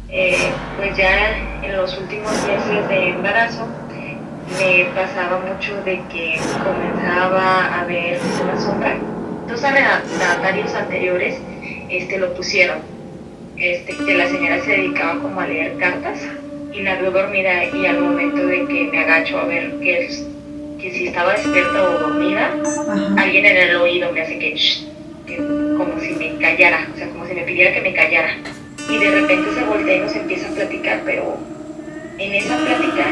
Pues ya en los últimos meses de embarazo me pasaba mucho de que comenzaba a ver una sombra. Dos arrendatarios anteriores lo pusieron, que la señora se dedicaba como a leer cartas y la veo dormida y al momento de que me agacho a ver que si estaba despierta o dormida, alguien en el oído me hace que como si me callara, o sea, como si me pidiera que me callara. Y de repente se voltea y nos empieza a platicar, pero en esa plática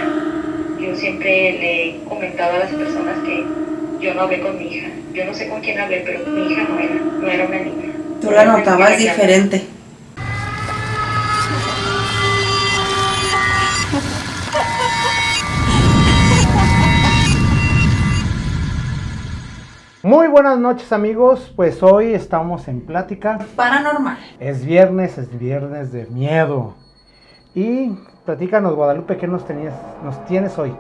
yo siempre le he comentado a las personas que yo no hablé con mi hija. Yo no sé con quién hablé, pero mi hija no era una niña. Tú la notabas diferente. Muy buenas noches amigos, pues hoy estamos en Plática Paranormal. Es viernes de miedo. Y platícanos Guadalupe, ¿qué nos tienes hoy?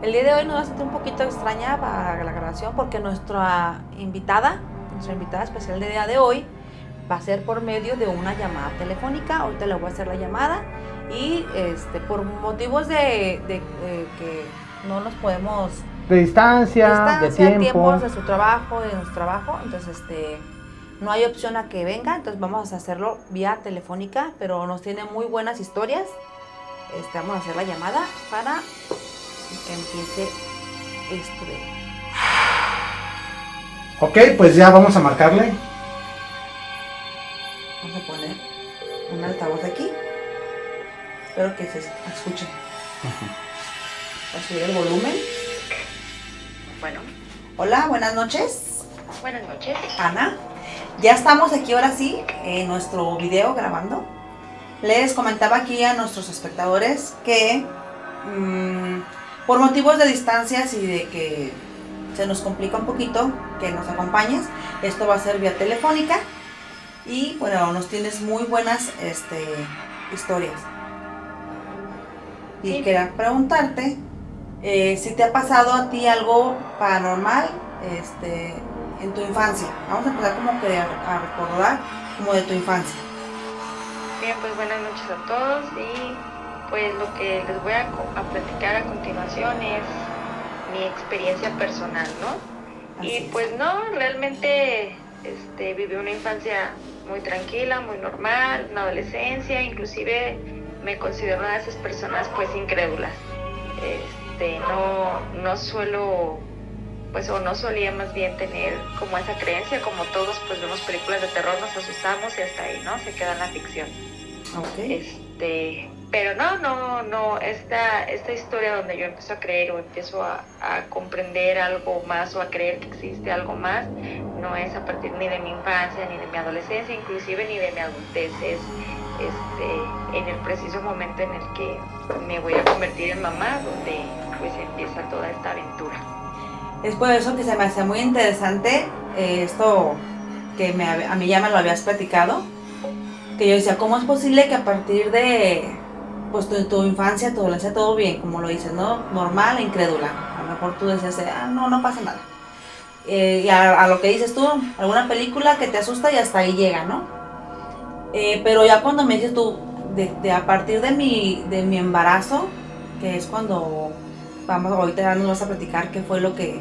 El día de hoy nos va a sentir un poquito extraña para la grabación porque nuestra invitada especial del día de hoy va a ser por medio de una llamada telefónica. Ahorita le voy a hacer la llamada y por motivos de que no nos podemos De distancia, de tiempos de su trabajo, de nuestro trabajo, entonces no hay opción a que venga, entonces vamos a hacerlo vía telefónica, pero nos tiene muy buenas historias. Vamos a hacer la llamada para que empiece esto de... Ok, pues ya vamos a marcarle. Vamos a poner un altavoz aquí. Espero que se escuche. Voy a subir el volumen. Bueno. Hola, buenas noches. Buenas noches. Ana. Ya estamos aquí ahora sí en nuestro video grabando. Les comentaba aquí a nuestros espectadores que por motivos de distancias y de que se nos complica un poquito que nos acompañes, esto va a ser vía telefónica y bueno, nos tienes muy buenas historias. Y quería preguntarte si te ha pasado a ti algo paranormal en tu infancia. Vamos a empezar como que a recordar como de tu infancia. Bien, pues buenas noches a todos y pues lo que les voy a platicar a continuación es mi experiencia personal, ¿no? Así y es. Pues no, realmente viví una infancia muy tranquila, muy normal, una adolescencia, inclusive me considero una de esas personas pues incrédulas. No suelo, pues o no solía más bien tener como esa creencia, como todos pues vemos películas de terror, nos asustamos y hasta ahí, ¿no? Se queda en la ficción. Okay. Pero no, esta historia donde yo empiezo a creer o empiezo a comprender algo más o a creer que existe algo más, no es a partir ni de mi infancia, ni de mi adolescencia, inclusive ni de mi adultez, es en el preciso momento en el que me voy a convertir en mamá, donde pues empieza toda esta aventura. Es por eso que se me hacía muy interesante esto que a mí ya me lo habías platicado, que yo decía, ¿cómo es posible que a partir de pues tu infancia, tu adolescencia, todo bien, como lo dices, ¿no? Normal e incrédula. A lo mejor tú decías, no pasa nada. Y a lo que dices tú, alguna película que te asusta y hasta ahí llega, ¿no? Pero ya cuando me dices tú, a partir de mi embarazo, que es cuando ahorita ya nos vas a platicar qué fue lo que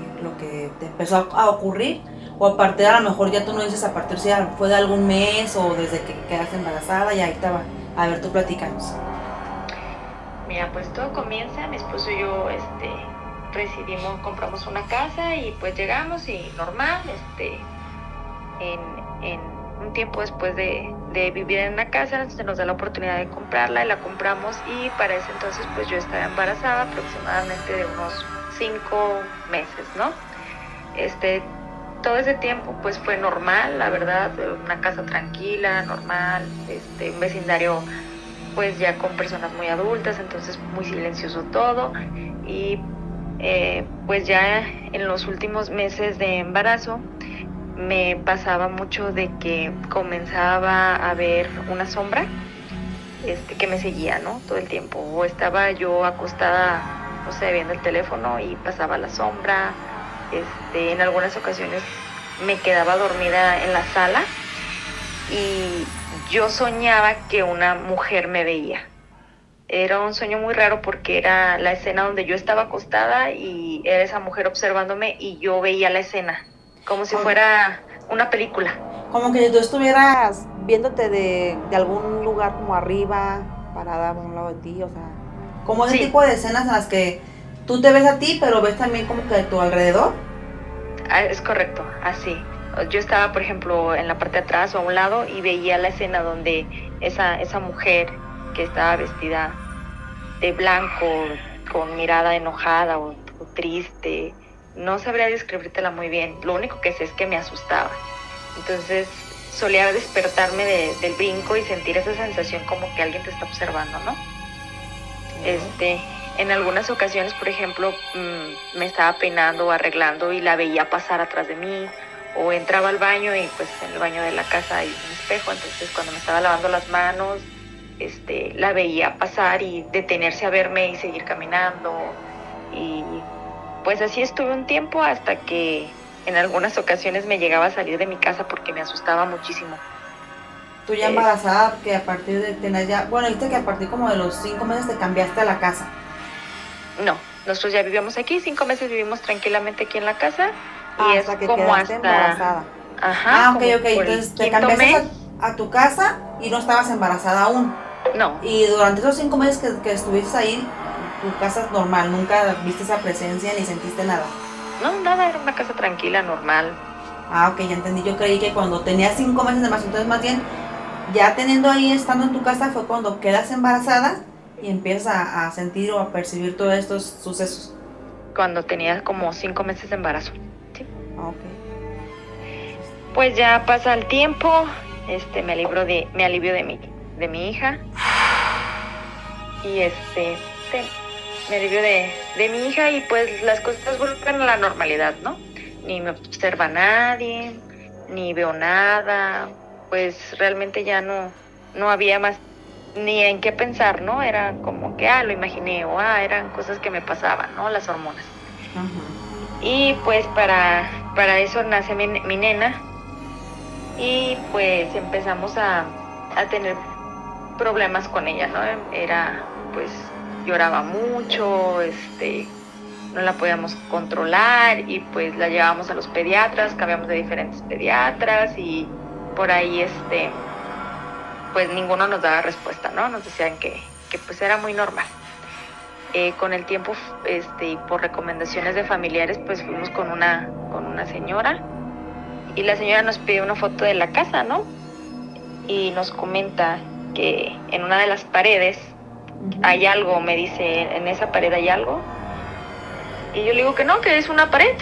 te empezó a ocurrir, o a partir a lo mejor ya tú no dices a partir si fue de algún mes o desde que quedaste embarazada, y ahí te va. A ver, tú platícanos. Mira, pues todo comienza, mi esposo y yo compramos una casa y pues llegamos y normal, en un tiempo después de vivir en una casa se nos da la oportunidad de comprarla y la compramos, y para ese entonces pues yo estaba embarazada aproximadamente de unos 5 meses, ¿no? Todo ese tiempo pues fue normal, la verdad, una casa tranquila, normal, un vecindario pues ya con personas muy adultas, entonces muy silencioso todo. Y pues ya en los últimos meses de embarazo me pasaba mucho de que comenzaba a ver una sombra que me seguía, ¿no? Todo el tiempo. O estaba yo acostada, no sé, viendo el teléfono y pasaba la sombra. En algunas ocasiones me quedaba dormida en la sala y yo soñaba que una mujer me veía. Era un sueño muy raro porque era la escena donde yo estaba acostada y era esa mujer observándome y yo veía la escena, como si fuera una película. Como que tú estuvieras viéndote de algún lugar como arriba, parada a un lado de ti, o sea, como ese Sí. tipo de escenas en las que tú te ves a ti, pero ves también como que a tu alrededor. Es correcto, así. Yo estaba, por ejemplo, en la parte de atrás o a un lado y veía la escena donde esa mujer que estaba vestida de blanco, con mirada enojada o triste, no sabría describírtela muy bien. Lo único que sé es que me asustaba. Entonces solía despertarme del brinco y sentir esa sensación como que alguien te está observando, ¿no? En algunas ocasiones, por ejemplo, me estaba peinando o arreglando y la veía pasar atrás de mí, o entraba al baño y pues en el baño de la casa hay un espejo, entonces cuando me estaba lavando las manos, la veía pasar y detenerse a verme y seguir caminando. Y pues así estuve un tiempo hasta que en algunas ocasiones me llegaba a salir de mi casa porque me asustaba muchísimo. Tú ya embarazada, que a partir de tener ya, bueno, viste que a partir como de los 5 meses te cambiaste a la casa. No, nosotros ya vivíamos aquí, 5 meses vivimos tranquilamente aquí en la casa. Y hasta es que como quedaste hasta... embarazada. Ajá, Ok, como ok, por el entonces te quinto cambiaste mes. a tu casa y no estabas embarazada aún. No, Y durante esos 5 meses que estuviste ahí, tu casa es normal, nunca viste esa presencia ni sentiste nada. no, nada, era una casa tranquila, normal. Ah, ok, ya entendí. Yo creí que cuando tenías 5 meses de embarazo, entonces más bien, ya teniendo ahí, estando en tu casa, fue cuando quedas embarazada y empiezas a sentir o a percibir todos estos sucesos. Cuando tenía como 5 meses de embarazo. ¿Sí? Ok. Pues ya pasa el tiempo, me alivio de mi hija. Y me alivio de mi hija y pues las cosas vuelven a la normalidad, ¿no? Ni me observa nadie, ni veo nada, pues realmente ya no había más ni en qué pensar, ¿no? Era como que, lo imaginé, o eran cosas que me pasaban, ¿no? Las hormonas. Ajá. Y pues para eso nace mi nena y pues empezamos a tener problemas con ella, ¿no? Era, pues, lloraba mucho, no la podíamos controlar y pues la llevábamos a los pediatras, cambiamos de diferentes pediatras y por ahí, pues ninguno nos daba respuesta, ¿no? Nos decían que pues era muy normal. Con el tiempo, y por recomendaciones de familiares, pues fuimos con una señora y la señora nos pide una foto de la casa, ¿no? Y nos comenta que en una de las paredes hay algo, me dice, en esa pared hay algo. Y yo le digo que no, que es una pared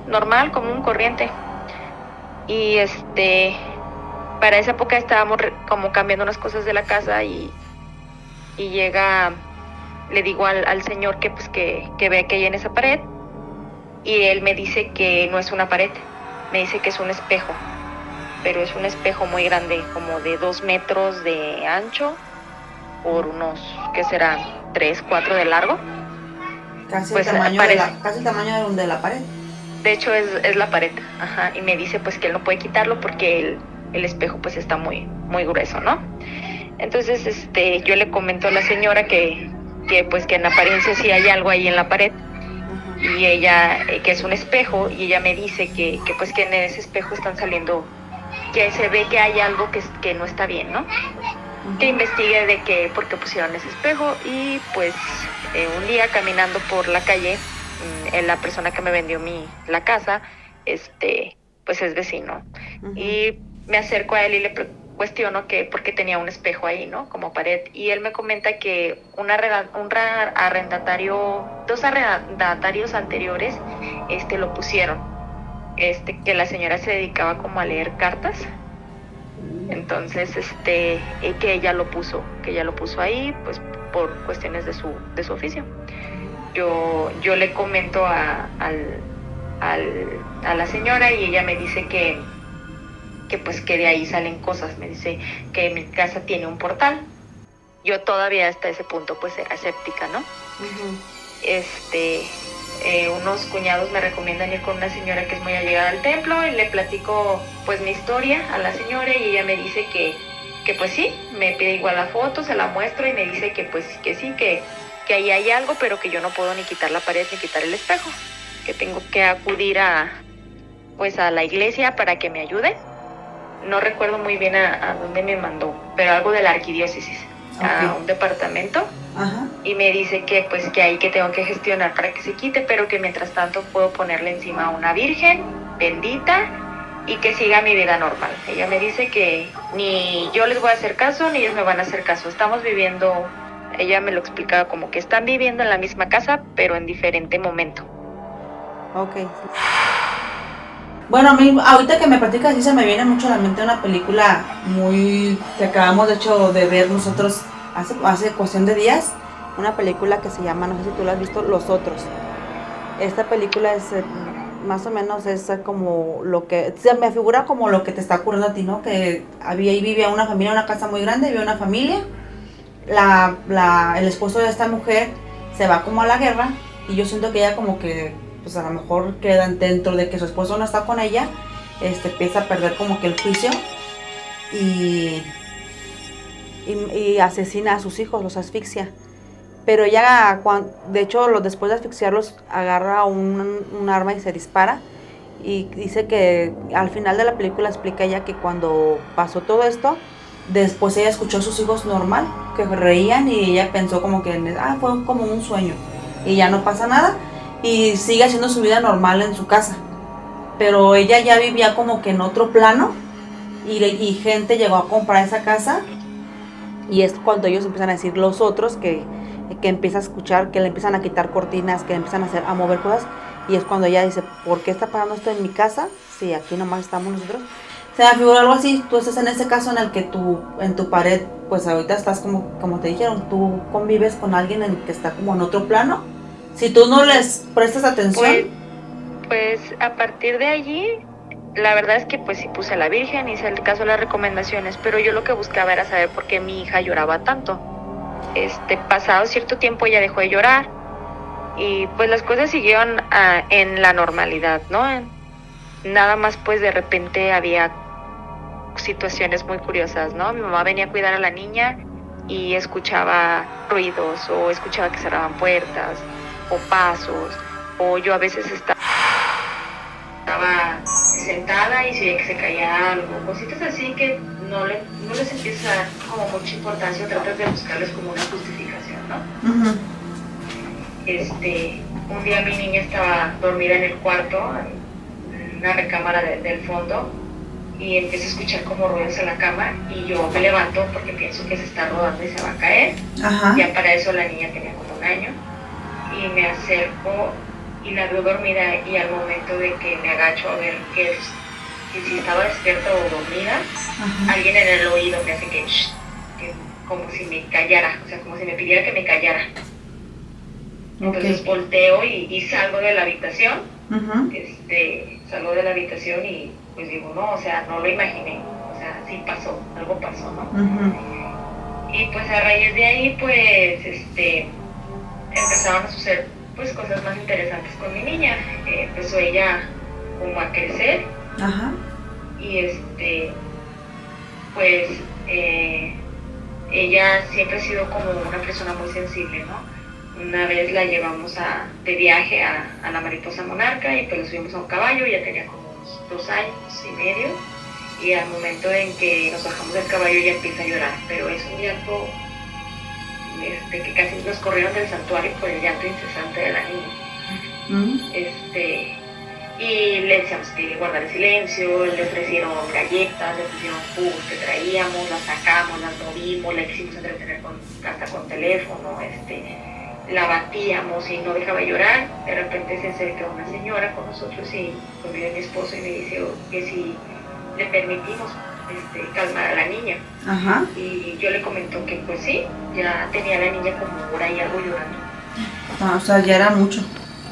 normal, común, corriente. Y para esa época estábamos como cambiando unas cosas de la casa y llega, le digo al señor que pues que ve que hay en esa pared y él me dice que no es una pared, me dice que es un espejo, pero es un espejo muy grande, como de 2 metros de ancho por unos, ¿qué serán? 3, 4 de largo. Casi, Pues, el tamaño casi el tamaño de la pared. De hecho es la pared, ajá, y me dice pues que él no puede quitarlo porque el espejo pues está muy, muy grueso, ¿no? Entonces, yo le comento a la señora que pues que en apariencia sí hay algo ahí en la pared. Y ella, que es un espejo, y ella me dice que pues que en ese espejo están saliendo, que se ve que hay algo que no está bien, ¿no? Que investigue de que por qué pusieron ese espejo y pues un día caminando por la calle, la persona que me vendió la casa, pues es vecino. Y me acerco a él y le cuestiono que por qué tenía un espejo ahí, ¿no? Como pared. Y él me comenta que dos arrendatarios anteriores, lo pusieron. Que la señora se dedicaba como a leer cartas. Entonces, que ella lo puso ahí, pues por cuestiones de su oficio. Yo le comento a la señora y ella me dice que pues que de ahí salen cosas. Me dice que mi casa tiene un portal. Yo todavía hasta ese punto pues era escéptica, ¿no? Unos cuñados me recomiendan ir con una señora que es muy allegada al templo y le platico pues mi historia a la señora y ella me dice que que pues sí, me pide igual la foto, se la muestro y me dice que pues que sí, que ahí hay algo, pero que yo no puedo ni quitar la pared ni quitar el espejo, que tengo que acudir a la iglesia para que me ayude. No recuerdo muy bien a dónde me mandó, pero algo de la arquidiócesis, a un departamento. Ajá. Y me dice que pues que ahí que tengo que gestionar para que se quite, pero que mientras tanto puedo ponerle encima a una virgen bendita y que siga mi vida normal. Ella me dice que ni yo les voy a hacer caso ni ellos me van a hacer caso. Estamos viviendo, ella me lo explicaba como que están viviendo en la misma casa, pero en diferente momento. Ok. Bueno, a mí, ahorita que me platicas, sí se me viene mucho a la mente una película que acabamos de hecho de ver nosotros hace cuestión de días. Una película que se llama, no sé si tú la has visto, Los Otros. Esta película es más o menos es como lo que, se me figura como lo que te está ocurriendo a ti, ¿no? Que ahí vivía una familia, una casa muy grande, vivía una familia. El esposo de esta mujer se va como a la guerra y yo siento que ella como que pues a lo mejor queda dentro de que su esposo no está con ella, empieza a perder como que el juicio y asesina a sus hijos, los asfixia. Pero ella, de hecho, después de asfixiarlos, agarra un arma y se dispara. Y dice que al final de la película explica ella que cuando pasó todo esto, después ella escuchó a sus hijos normal, que reían y ella pensó como que fue como un sueño. Y ya no pasa nada y sigue haciendo su vida normal en su casa. Pero ella ya vivía como que en otro plano y gente llegó a comprar esa casa. Y es cuando ellos empiezan a decir los otros que empieza a escuchar, que le empiezan a quitar cortinas, que le empiezan a mover cosas. Y es cuando ella dice, ¿por qué está pasando esto en mi casa? Sí, aquí nomás estamos nosotros. Se me figura algo así, tú estás en ese caso en el que en tu pared, pues ahorita estás como te dijeron, tú convives con alguien en el que está como en otro plano. Si tú no les prestas atención. Pues a partir de allí, la verdad es que pues sí puse a la Virgen, hice el caso de las recomendaciones, pero yo lo que buscaba era saber por qué mi hija lloraba tanto. Pasado cierto tiempo ella dejó de llorar y pues las cosas siguieron en la normalidad, ¿no? Nada más pues de repente había situaciones muy curiosas, ¿no? Mi mamá venía a cuidar a la niña y escuchaba ruidos o escuchaba que cerraban puertas o pasos, o yo a veces estaba sentada y se veía que se caía algo, cositas así que no les empieza a dar como mucha importancia o tratas de buscarles como una justificación, ¿no? Uh-huh. Un día mi niña estaba dormida en el cuarto, en una recámara del fondo, y empiezo a escuchar como ruidos en la cama y yo me levanto porque pienso que se está rodando y se va a caer. Ajá. Ya para eso la niña tenía como 1 año y me acerco y la veo dormida y al momento de que me agacho a ver que si estaba despierta o dormida, ajá, alguien en el oído me hace que como si me callara, o sea, como si me pidiera que me callara. Entonces volteo y salgo de la habitación, uh-huh, salgo de la habitación y pues digo, no, o sea, no lo imaginé, o sea, sí pasó, algo pasó, ¿no? uh-huh. Y pues a raíz de ahí, pues, empezaron a suceder pues cosas más interesantes con mi niña. Empezó ella como a crecer. Ajá. Y pues ella siempre ha sido como una persona muy sensible, ¿no? Una vez la llevamos de viaje a la mariposa monarca y pues la subimos a un caballo, ya tenía como unos 2 años y medio, y al momento en que nos bajamos del caballo ella empieza a llorar, pero es un llanto que casi nos corrieron del santuario por el llanto incesante de la niña. Uh-huh. Y le decíamos que guardara silencio, le ofrecieron galletas, le ofrecieron jugos que traíamos, las sacamos, las movimos, la quisimos entretener hasta con teléfono, la batíamos y no dejaba llorar. De repente se acerca una señora con nosotros y con mi esposo y me dice que si le permitimos calmar a la niña. Ajá. Y yo le comento que pues sí, ya tenía la niña como 1 hora y algo llorando. O sea, ya era mucho.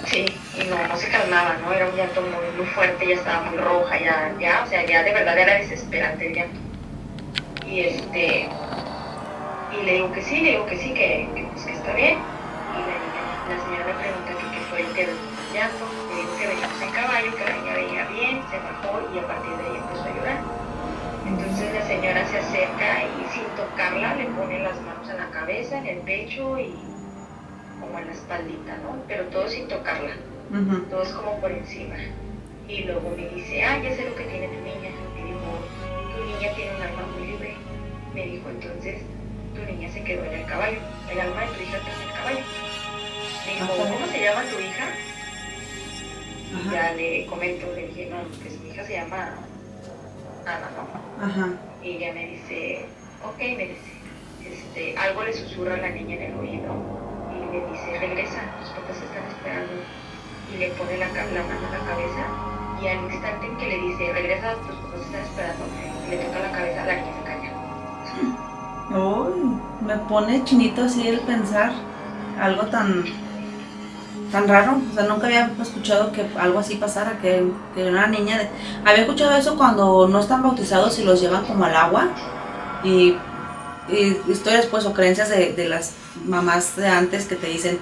Sí, y no se calmaba, ¿no? Era un llanto muy, muy fuerte, ya estaba muy roja, ya, o sea, ya de verdad era desesperante el llanto. Y le digo que sí, que pues que está bien. Y la señora me pregunta que qué fue el que detuvo el llanto. Le digo que veníamos en caballo, que la niña venía bien, se bajó y a partir de ahí empezó a llorar. Entonces la señora se acerca y sin tocarla le pone las manos en la cabeza, en el pecho y como en la espaldita, ¿no? Pero todo sin tocarla, todo es como por encima. Y luego me dice, ya sé lo que tiene tu niña. Me dijo, tu niña tiene un alma muy libre. Me dijo, entonces tu niña se quedó en el caballo, el alma de tu hija está en el caballo. Me dijo, ¿cómo se llama tu hija? Y ya le comento, le dije, no, pues mi hija se llama Ana, ¿no? Ajá. Y ella me dice, ok, me dice, algo le susurra a la niña en el oído y le dice, regresa, tus papás están esperando. Y le pone la mano en la cabeza y al instante en que le dice, regresa, tus papás están esperando, y le toca la cabeza, la niña se calla. Uy, me pone chinito así el pensar algo tan raro. O sea, nunca había escuchado que algo así pasara, que una niña había escuchado eso cuando no están bautizados y los llevan como al agua y historias pues o creencias de las mamás de antes que te dicen,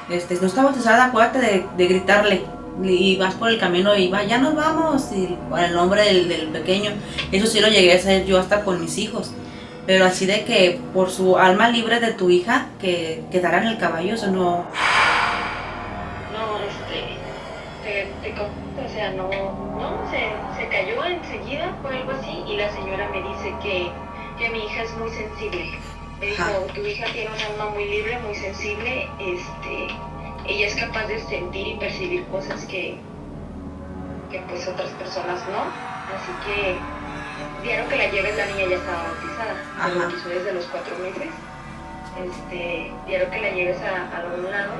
no está bautizada, acuérdate de gritarle y vas por el camino y va, ya nos vamos, y por el nombre del pequeño. Eso sí lo llegué a hacer yo hasta con mis hijos, pero así de que por su alma libre de tu hija que quedara en el caballo, eso no. No, o sea, no, se cayó enseguida por algo así y la señora me dice que mi hija es muy sensible. Me dijo, tu hija tiene un alma muy libre, muy sensible, ella es capaz de sentir y percibir cosas que pues otras personas no, así que vieron que la lleves, la niña ya estaba bautizada, se bautizó desde los 4 meses, vieron que la lleves a algún lado,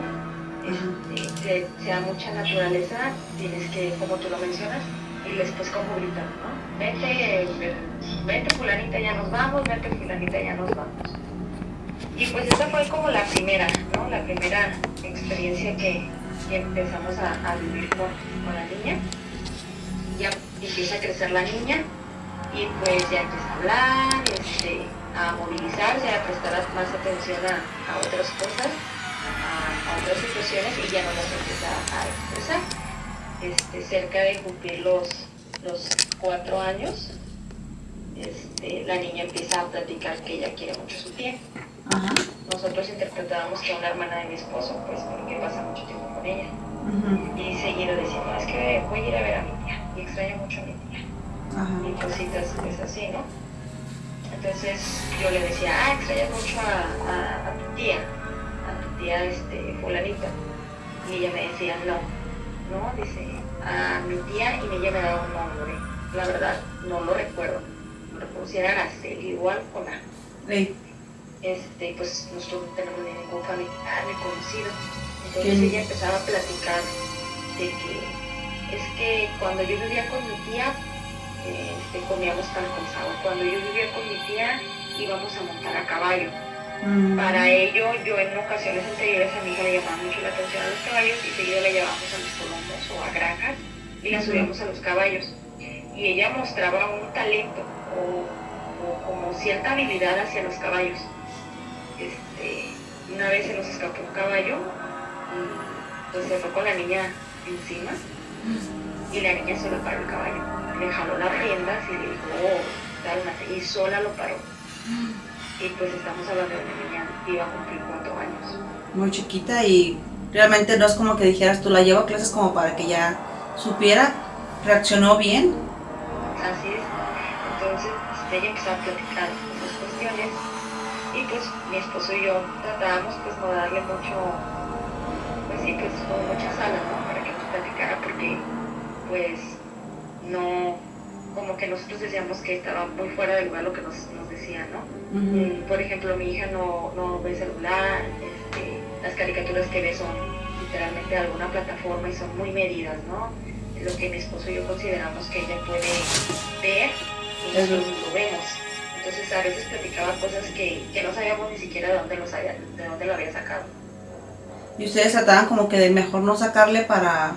que sea mucha naturaleza, tienes que, como tú lo mencionas, y después como gritan, ¿no? Vete fulanita, ya nos vamos, vete fulanita, ya nos vamos. Y pues esa fue como la primera, ¿no? La primera experiencia que empezamos a vivir con la niña. Ya empieza a crecer la niña y pues ya empieza a hablar, a movilizarse, a prestar más atención a otras cosas, a otras situaciones y ya no las empieza a expresar. Cerca de cumplir los 4 años, la niña empieza a platicar que ella quiere mucho a su tía. Nosotros interpretábamos que una hermana de mi esposo, pues porque pasa mucho tiempo con ella. Y seguido diciendo, es que voy a ir a ver a mi tía y extraño mucho a mi tía. Y cositas pues así, ¿no? Entonces yo le decía, extrañas mucho a tu tía fulanita. Y ella me decía, no, dice, a mi tía, y ella me daba un nombre. La verdad, no lo recuerdo. No recuerdo si era Araceli o Alcona. Pues nosotros no tenemos ningún familiar ni conocido. Entonces ella empezaba a platicar de que es que cuando yo vivía con mi tía, comíamos pan con sabor. Cuando yo vivía con mi tía, íbamos a montar a caballo. Para ello, yo en ocasiones anteriores a mi hija le llamaba mucho la atención a los caballos y seguido la llevábamos a los colomos o a granjas y la subíamos a los caballos. Y ella mostraba un talento o como cierta habilidad hacia los caballos. Una vez se nos escapó un caballo y pues se fue con la niña encima y la niña solo paró el caballo, le jaló las riendas y le dijo, cálmate, y sola lo paró. Y pues estamos hablando de una niña que iba a cumplir 4 años. Muy chiquita y realmente no es como que dijeras tú la llevo a clases como para que ya supiera, reaccionó bien. Así es. Entonces ella empezó a platicar esas cuestiones y pues mi esposo y yo tratábamos pues no darle mucho, pues sí, pues con mucha sala, ¿no? Para que nos platicara porque pues no, como que nosotros decíamos que estaba muy fuera de lugar lo que nos decía, ¿no? Por ejemplo, mi hija no ve celular, las caricaturas que ve son literalmente de alguna plataforma y son muy medidas, ¿no? Lo que mi esposo y yo consideramos que ella puede ver y nosotros lo vemos. Entonces a veces platicaba cosas que no sabíamos ni siquiera de dónde lo había sacado. Y ustedes trataban como que de mejor no sacarle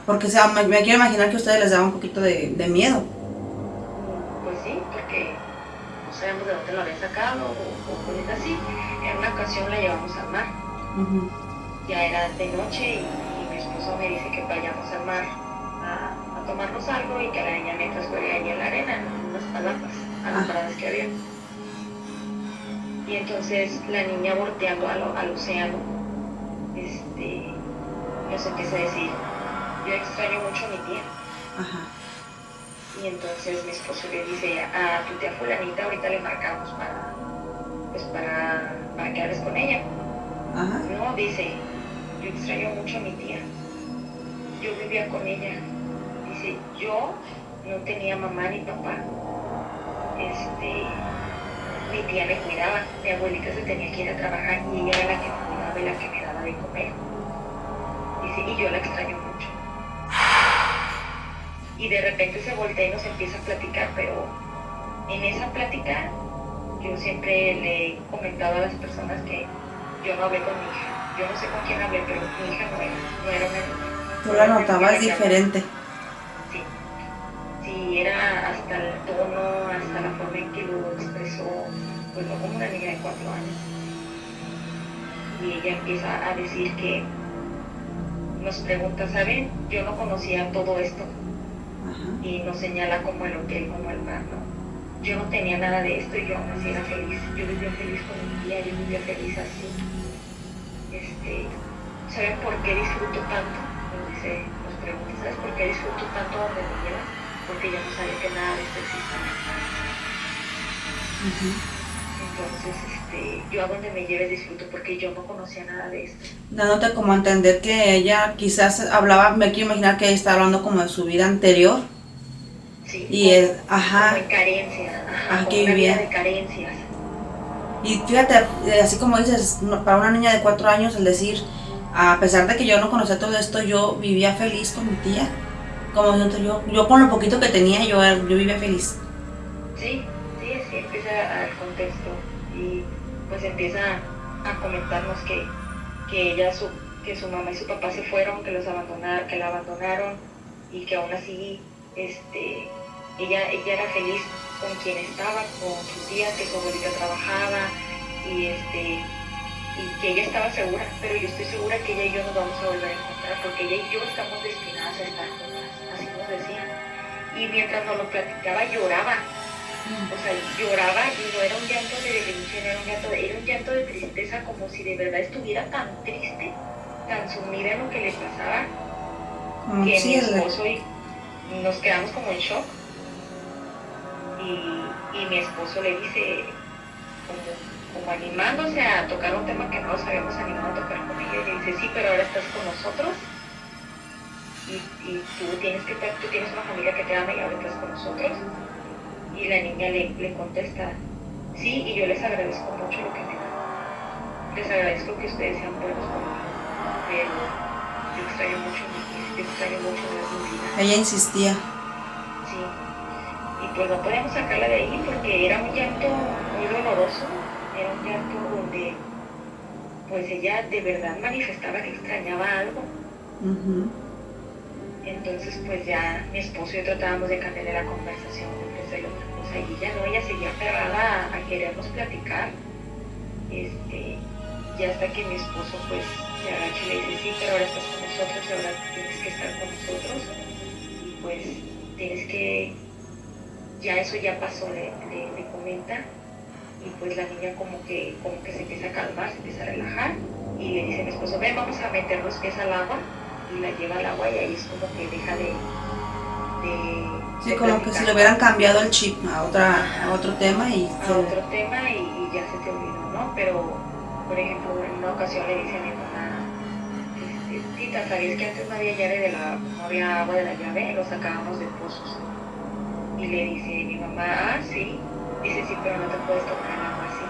porque me quiero imaginar que a ustedes les daba un poquito de miedo. Pues sí, porque no sabemos de dónde lo había sacado o cosas así. En una ocasión la llevamos al mar. Ya era de noche y mi esposo me dice que vayamos al mar a tomarnos algo y que la niña mientras juegue allí en la arena, en unas palapas, alumbradas que había. Y entonces la niña volteando al océano, nos empieza a decir, yo extraño mucho a mi tía. Ajá. Y entonces mi esposo le dice, a tu tía fulanita ahorita le marcamos para que hables con ella. Ajá. No, dice, yo extraño mucho a mi tía. Yo vivía con ella. Dice, yo no tenía mamá ni papá. Mi tía me cuidaba. Mi abuelita se tenía que ir a trabajar y ella era la que me cuidaba y la que me daba de comer. Dice, y yo la extraño mucho. Y de repente se voltea y nos empieza a platicar, pero en esa plática yo siempre le he comentado a las personas que yo no hablé con mi hija. Yo no sé con quién hablé, pero mi hija no era una niña. Tú la notabas diferente. Sí. Sí, era hasta el tono, hasta la forma en que lo expresó, pues no como una niña de 4 años. Y ella empieza a decir que nos pregunta, ¿saben? Yo no conocía todo esto. Ajá. Y nos señala como el hotel, como el mar, ¿no? Yo no tenía nada de esto y yo aún así era feliz. Yo vivía feliz con mi tía, yo vivía feliz así. ¿Saben por qué disfruto tanto? Nos pregunta, ¿sabes por qué disfruto tanto donde me llevas? Porque yo no sabía que nada de esto existía. Entonces, yo a donde me lleves disfruto porque yo no conocía nada de esto. Dándote como a entender que ella quizás hablaba, me quiero imaginar que ella está hablando como de su vida anterior. Sí, Y como en carencia, como que una vivía vida de carencias. Y fíjate, así como dices, para una niña de 4 años, el decir, a pesar de que yo no conocía todo esto, yo vivía feliz con mi tía. Como yo con lo poquito que tenía, yo vivía feliz. Sí, así empieza el contexto. Y pues empieza a comentarnos que que su mamá y su papá se fueron, que la abandonaron, y que aún así ella era feliz con quien estaba, con su tía, que su abuelita trabajaba, y que ella estaba segura, pero yo estoy segura que ella y yo nos vamos a volver a encontrar, porque ella y yo estamos destinadas a estar juntas, así nos decían. Y mientras nos lo platicaba, lloraba. O sea, lloraba, y no era un llanto de depresión, era un llanto de tristeza, como si de verdad estuviera tan triste, tan sumida en lo que le pasaba, que mi esposo y nos quedamos como en shock. Y mi esposo le dice, como animándose a tocar un tema que no nos habíamos animado a tocar con ella, y le dice, sí, pero ahora estás con nosotros, y tú tienes una familia que te ama y ahora estás con nosotros. Y la niña le contesta, sí, y yo les agradezco mucho lo que me dan. Les agradezco que ustedes sean buenos conmigo, pero yo extraño mucho mi vida. Ella insistía. Sí. Y pues no podíamos sacarla de ahí porque era un llanto muy doloroso, era un llanto donde pues ella de verdad manifestaba que extrañaba algo. Entonces pues ya mi esposo y yo tratábamos de cambiarle la conversación, de ofrecerle otra cosa, y ella seguía aferrada a querernos platicar, y hasta que mi esposo pues se agacha y le dice, sí, pero ahora estás con nosotros y ahora tienes que estar con nosotros, y pues tienes que, ya eso ya pasó, le comenta, y pues la niña como que se empieza a calmar, se empieza a relajar, y le dice a mi esposo, ven, vamos a meter los pies al agua, y la lleva al agua, y ahí es como que deja de sí, como que si le hubieran cambiado el chip a otro tema y ya se te olvidó, ¿no? Pero, por ejemplo, en una ocasión le dice a mi mamá, tita, ¿sabías que antes no había agua de la llave? Lo sacábamos de pozos. Y le dice mi mamá, sí. Dice, sí, pero no te puedes tomar el agua así.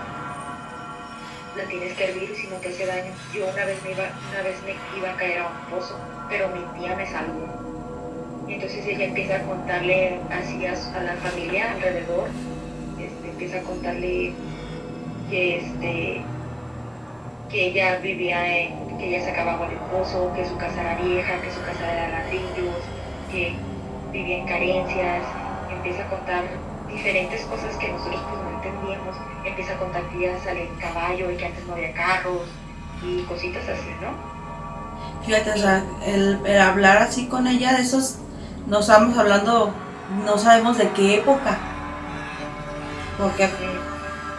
La tienes que hervir, si no te hace daño. Yo una vez me iba a caer a un pozo, pero mi tía me salvó. Y entonces ella empieza a contarle así a la familia alrededor, empieza a contarle que ella que ella sacaba agua del pozo, que su casa era vieja, que su casa era de ladrillos, que vivía en carencias. Empieza a contar diferentes cosas que nosotros pues no entendíamos. Empieza a contar que ella sale en caballo y que antes no había carros y cositas así, ¿no? Fíjate, o sea, el hablar así con ella de esos, no estamos hablando, no sabemos de qué época. Porque,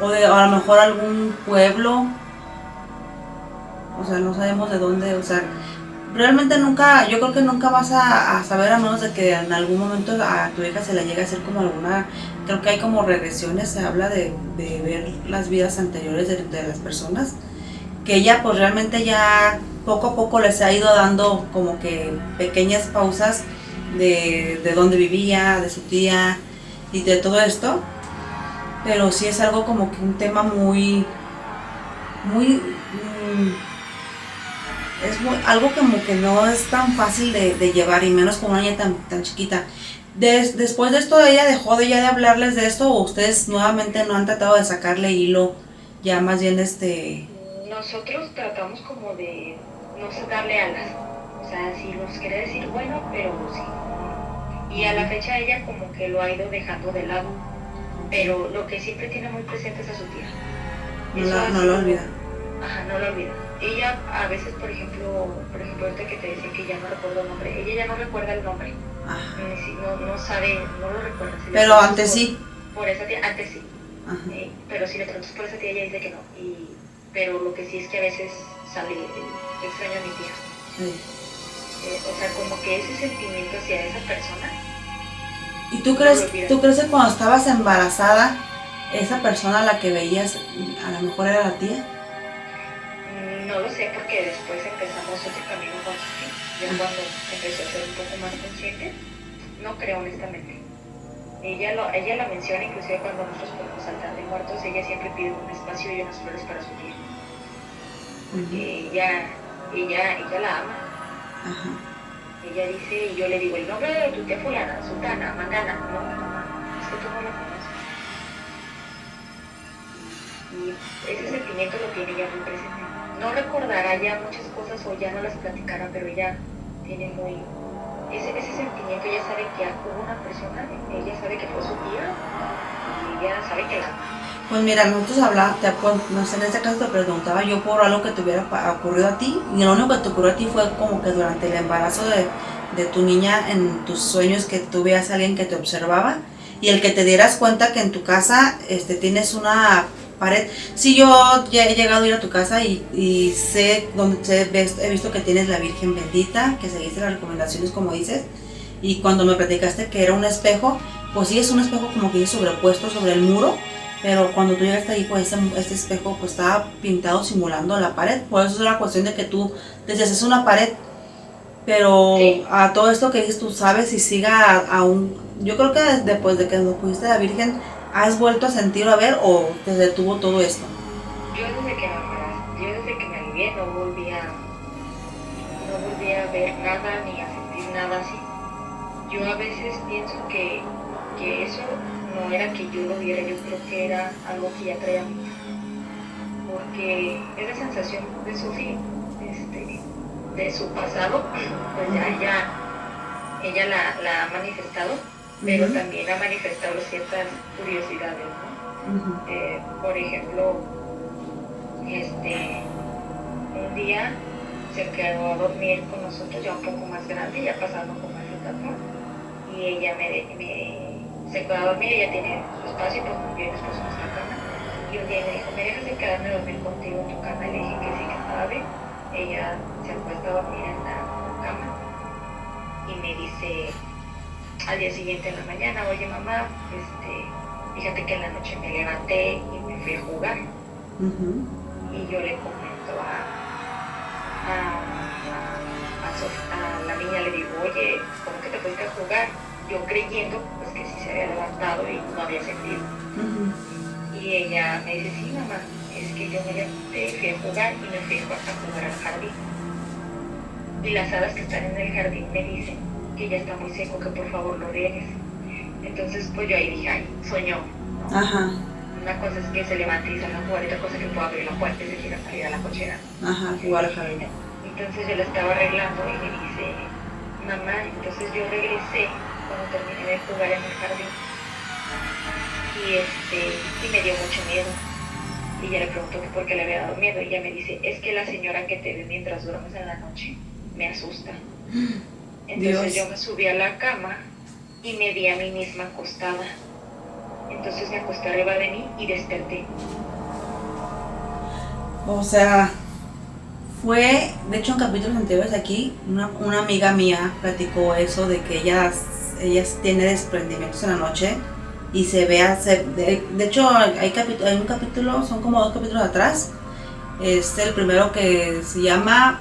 o a lo mejor algún pueblo, o sea, no sabemos de dónde, o sea, realmente nunca, yo creo que nunca vas a saber a menos de que en algún momento a tu hija se le llegue a hacer como alguna, creo que hay como regresiones, se habla de ver las vidas anteriores de las personas, que ella pues realmente ya poco a poco les ha ido dando como que pequeñas pausas de dónde vivía, de su tía y de todo esto, pero sí es algo como que un tema muy, muy, algo como que no es tan fácil de llevar y menos con una niña tan chiquita. Después de esto ella dejó de ya de hablarles de esto o ustedes nuevamente no han tratado de sacarle hilo, ya más bien Nosotros tratamos como de no darle alas, o sea, si nos quiere decir bueno, pero sí. Y a la fecha ella como que lo ha ido dejando de lado, pero lo que siempre tiene muy presente es a su tía. No lo olvida. Ajá, no lo olvida. Ella a veces, por ejemplo ahorita que te decía que ya no recuerdo el nombre, ella ya no recuerda el nombre. No sabe, no lo recuerda. Si pero antes sí. Por esa tía, antes sí. Pero si le preguntas por esa tía, ella dice que no. Pero lo que sí es que a veces sale, extraño a mi tía. Sí. O sea, como que ese sentimiento hacia esa persona. ¿Y tú crees que cuando estabas embarazada, esa persona a la que veías, a lo mejor era la tía? No lo sé, porque después empezamos otro camino con Sophie, ya cuando empezó a ser un poco más consciente. No creo, honestamente. Ella la menciona, inclusive cuando nosotros podemos saltar de muertos, ella siempre pide un espacio y unas flores para su tía. Porque ella la ama. Ajá. Ella dice, y yo le digo el nombre de tu tía fulana, sultana, mangana. No, es que tú no la conoces. Y ese sentimiento lo tiene ella muy presente. No recordará ya muchas cosas o ya no las platicará, pero ella tiene muy... Ese sentimiento, ella sabe que hubo una persona, ella sabe que fue su tía y ella sabe que la ama. Pues mira, nosotros no sé, en este caso te preguntaba yo por algo que te hubiera ocurrido a ti, y lo único que te ocurrió a ti fue como que durante el embarazo de tu niña, en tus sueños, que tú veas a alguien que te observaba, y el que te dieras cuenta que en tu casa tienes una pared. Sí, yo ya he llegado a ir a tu casa y sé donde he visto que tienes la Virgen bendita, que seguiste las recomendaciones como dices, y cuando me platicaste que era un espejo, pues sí es un espejo como que sobrepuesto sobre el muro, pero cuando tú llegaste ahí, pues este espejo pues estaba pintado simulando la pared. Por eso es la cuestión de que tú decías, es una pared. Pero sí, a todo esto que dices, tú sabes si siga aún. Yo creo que después de que nos pusiste a la Virgen, ¿has vuelto a sentir o a ver o te detuvo todo esto? Yo desde que me alivié no volví a ver nada ni a sentir nada así. Yo a veces pienso que eso no era que yo lo viera, yo creo que era algo que ya traía a mí. Porque esa sensación de Sophie, de su pasado, pues ya ella la ha manifestado, pero también ha manifestado ciertas curiosidades, ¿no? Por ejemplo, un día se quedó a dormir con nosotros, ya un poco más grande, ya pasando como esa etapa, y ella se quedó a dormir, ella tiene su espacio, pues muy bien, después nuestra cama, y un día me dijo, ¿me dejas de quedarme a dormir contigo en tu cama? Le dije que sí, que estaba bien. Ella se acuesta a dormir en la cama y me dice al día siguiente en la mañana, oye mamá, fíjate que en la noche me levanté y me fui a jugar. Y yo le comento a la niña, le digo, oye, ¿cómo que te fuiste a jugar? Yo creyendo pues que sí se había levantado y no había sentido. Y ella me dice, sí mamá, es que yo me levanté, fui a jugar y me fui a jugar al jardín. Y las hadas que están en el jardín me dicen que ya está muy seco, que por favor lo riegues. Entonces pues yo ahí dije, ay, soñó, ¿no? Ajá. Una cosa es que se levante y salga a jugar, y otra cosa que pueda abrir la puerta y se quiera salir a la cochera. Ajá, jugar al jardín. Entonces yo la estaba arreglando y me dice, mamá, entonces yo regresé cuando terminé de jugar en el jardín y me dio mucho miedo. Y ya le preguntó que por qué le había dado miedo, y ella me dice, es que la señora que te ve mientras duermes en la noche me asusta. Entonces yo me subí a la cama y me vi a mí misma acostada. Entonces me acosté arriba de mí y desperté. O sea, fue, de hecho en capítulos anteriores aquí, una amiga mía platicó eso de que ella tiene desprendimientos en la noche y se vea, de hecho hay un capítulo, son como 2 capítulos atrás, es el primero que se llama,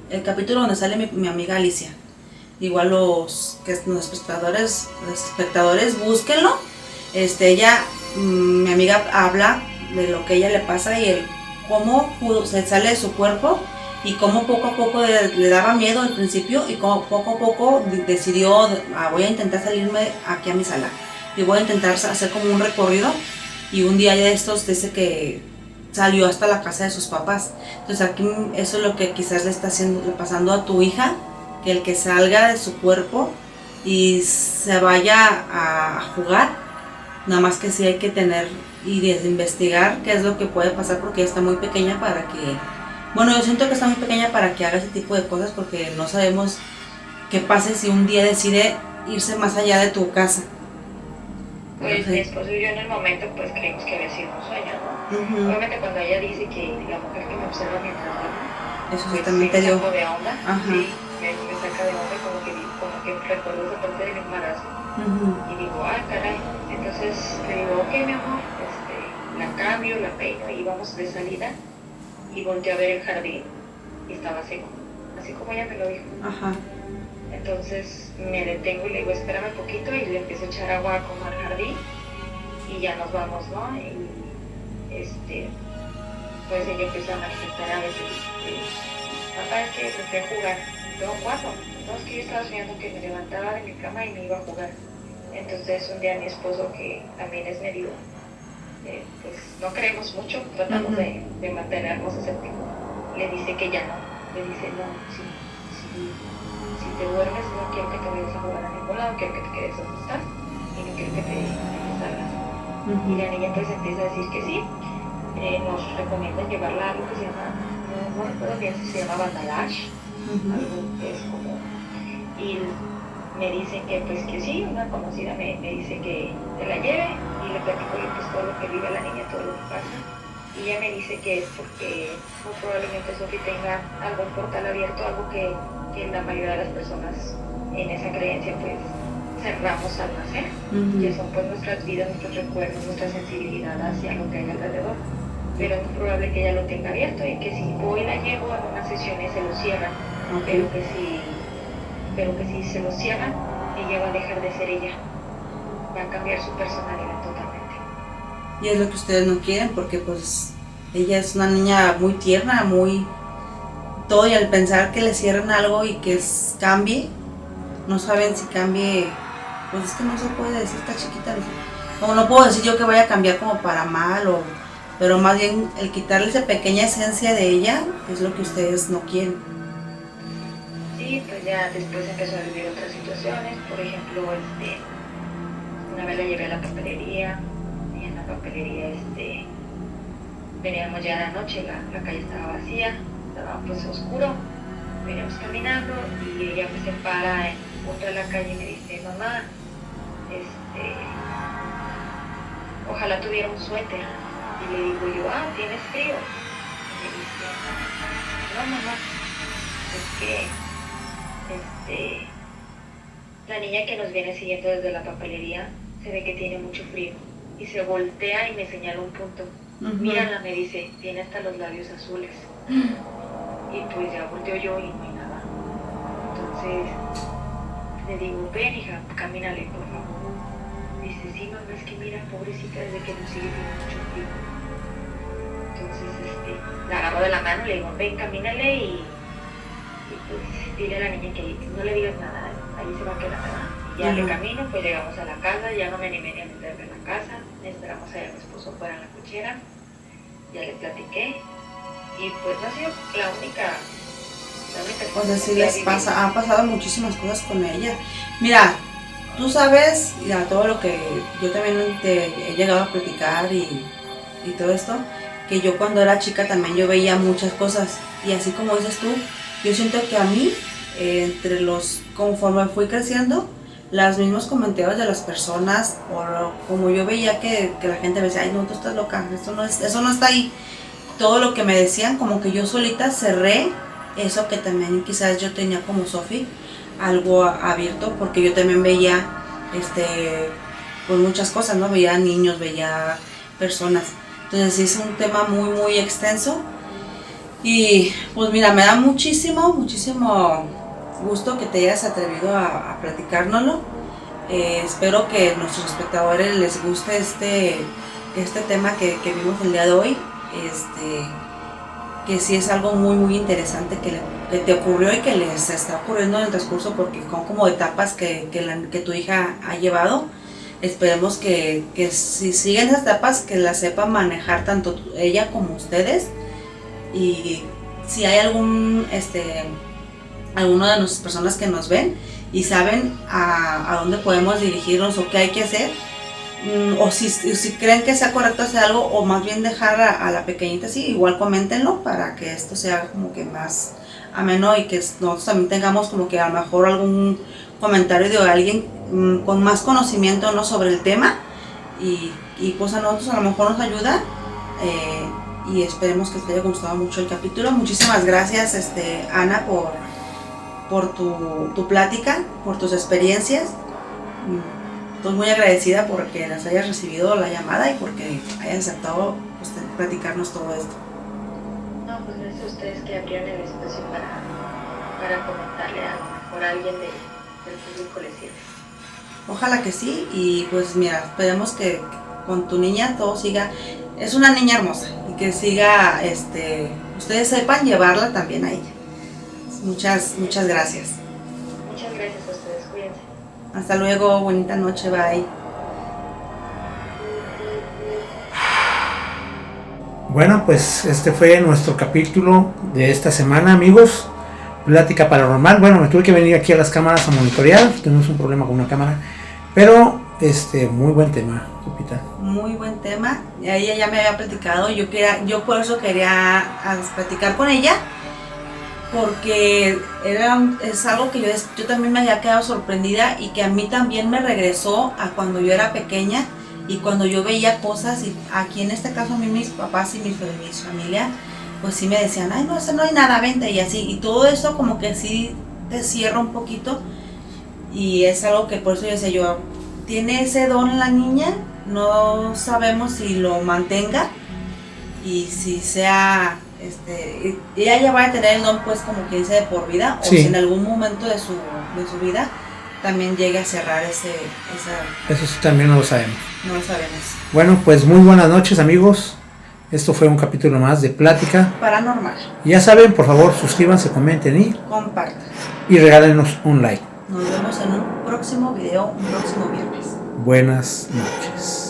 el capítulo donde sale mi amiga Alicia. Igual los espectadores búsquenlo. Mi amiga habla de lo que a ella le pasa y cómo se sale de su cuerpo y cómo poco a poco le daba miedo al principio y cómo poco a poco decidió, voy a intentar salirme aquí a mi sala y voy a intentar hacer como un recorrido, y un día de estos dice que salió hasta la casa de sus papás. Entonces aquí eso es lo que quizás le está pasando a tu hija, que el que salga de su cuerpo y se vaya a jugar, nada más que sí hay que tener y investigar qué es lo que puede pasar, porque ella está muy pequeña para que, bueno, yo siento que está muy pequeña para que haga ese tipo de cosas, porque no sabemos qué pase si un día decide irse más allá de tu casa. Pues mi esposo y yo en el momento pues creímos que había sido un sueño, ¿no? Obviamente cuando ella dice que la mujer que me observa mientras duermo, eso sí pues también te dio. Me saco de onda, ajá. Sí, me saca de onda, como que recuerdo esa parte del embarazo. Y digo, caray. Entonces le digo, ok, mi amor, la cambio, la peino y vamos de salida. Y volteé a ver el jardín y estaba seco, así como ella me lo dijo. Ajá. Entonces me detengo y le digo, espérame un poquito, y le empiezo a echar agua como al jardín y ya nos vamos, ¿no? Y pues ella empieza a manifestar a veces, papá, es que me fui a jugar. Yo, ¿cuándo? No, es que yo estaba soñando que me levantaba de mi cama y me iba a jugar. Entonces un día mi esposo, que también es medio, pues no creemos mucho, tratamos de mantenernos escépticos, le dice que ya no, le dice, no, si te duermes no quiero que te vayas a jugar a ningún lado, quiero que te quedes donde estás y no quiero que te salgas. Y la niña pues empieza a decir que sí. Nos recomiendan llevarla a algo que se llama, no recuerdo bien si se llama Bandalash, algo que es como, y me dicen que pues que sí, una conocida me dice que te la lleve, y le platico pues todo lo que vive la niña, todo lo que pasa, y ella me dice que es porque muy probablemente Sophie tenga algún portal abierto, algo que la mayoría de las personas en esa creencia pues cerramos al nacer, que son pues nuestras vidas, nuestros recuerdos, nuestra sensibilidad hacia lo que hay alrededor. Pero es probable que ella lo tenga abierto y que si hoy la llevo en unas sesiones se lo cierran, pero que si se lo cierran, ella va a dejar de ser ella, va a cambiar su personalidad totalmente. Y es lo que ustedes no quieren, porque pues ella es una niña muy tierna, muy todo, y al pensar que le cierren algo y que cambie, no saben si cambie, pues es que no se puede decir, está chiquita, como no puedo decir yo que vaya a cambiar como para mal, pero más bien el quitarle esa pequeña esencia de ella es lo que ustedes no quieren. Sí, pues ya después empezó a vivir otras situaciones, por ejemplo, una vez la llevé a la papelería, y en la papelería veníamos ya a la noche, la calle estaba vacía, estaba pues oscuro, veníamos caminando y ella pues se para en punto de la calle y me dice, mamá, ojalá tuviera un suéter. Y le digo yo, ¿tienes frío? Y me dice, no mamá, es que la niña que nos viene siguiendo desde la papelería se ve que tiene mucho frío. Y se voltea y me señala un punto. Mírala, me dice, tiene hasta los labios azules. Y pues ya volteo yo y no hay nada. Entonces le digo, ven hija, camínale por favor. Dice, sí mamá, es que mira, pobrecita, desde que nos sigue tiene mucho frío. Entonces la agarro de la mano, le digo, ven, camínale y pues dile a la niña que no le digas nada, ahí se va a quedar, ¿verdad? Y ya le camino, pues llegamos a la casa, ya no me animé ni a meterme en la casa, esperamos a mi esposo fuera en la cochera, ya le platiqué, y pues no ha sido la única o sea, sí ha pasado muchísimas cosas con ella. Mira, tú sabes, ya todo lo que yo también te he llegado a platicar y todo esto, que yo cuando era chica también yo veía muchas cosas, y así como dices tú, yo siento que a mí, conforme fui creciendo, los mismos comentarios de las personas, o como yo veía que la gente me decía, ay no, tú estás loca, eso no está ahí. Todo lo que me decían, como que yo solita cerré eso que también quizás yo tenía como Sofi, algo abierto, porque yo también veía pues muchas cosas, ¿no? Veía niños, veía personas. Entonces sí es un tema muy, muy extenso. Y pues mira, me da muchísimo gusto que te hayas atrevido a platicárnoslo. Espero que a nuestros espectadores les guste este tema que vimos el día de hoy. Que sí es algo muy, muy interesante que te ocurrió y que les está ocurriendo en el transcurso, porque son como etapas que tu hija ha llevado. Esperemos que si siguen esas etapas, que las sepan manejar tanto ella como ustedes. Y si hay alguna de nuestras personas que nos ven y saben a dónde podemos dirigirnos o qué hay que hacer, o si creen que sea correcto hacer algo, o más bien dejar a la pequeñita así, igual coméntenlo para que esto sea como que más ameno y que nosotros también tengamos como que a lo mejor algún comentario de alguien con más conocimiento, ¿no?, sobre el tema, y pues a nosotros a lo mejor nos ayuda. Y esperemos que te haya gustado mucho el capítulo. Muchísimas gracias, Ana, por tu plática, por tus experiencias. Estoy muy agradecida porque las hayas recibido la llamada y porque hayas aceptado platicarnos todo esto. No, pues gracias a ustedes que abrieron el espacio para comentarle a lo mejor a alguien del público les sirve. Ojalá que sí, y pues mira, esperemos que con tu niña todo siga. Es una niña hermosa y que siga, ustedes sepan llevarla también a ella. Muchas gracias. Muchas gracias a ustedes, cuídense. Hasta luego, bonita noche, bye. Bueno, pues este fue nuestro capítulo de esta semana, amigos. Plática paranormal. Bueno, me tuve que venir aquí a las cámaras a monitorear. Tenemos un problema con una cámara. Pero, muy buen tema, Lupita. Muy buen tema. Ella ya me había platicado. Yo por eso quería platicar con ella. Porque es algo que yo también me había quedado sorprendida, y que a mí también me regresó a cuando yo era pequeña y cuando yo veía cosas, y aquí en este caso a mí mis papás y mi familia pues sí me decían, ay no, eso no hay nada, vente, y así, y todo eso como que sí te cierra un poquito, y es algo que por eso yo decía, yo tiene ese don la niña, no sabemos si lo mantenga y si sea ella ya va a tener el don, pues como que dice, de por vida, o si en algún momento de su vida también llegue a cerrar esa... Eso sí, también no lo sabemos. No lo sabemos. Bueno, pues muy buenas noches, amigos. Esto fue un capítulo más de Plática Paranormal. Ya saben, por favor, suscríbanse, comenten y compartan. Y regálenos un like. Nos vemos en un próximo video, un próximo viernes. Buenas noches.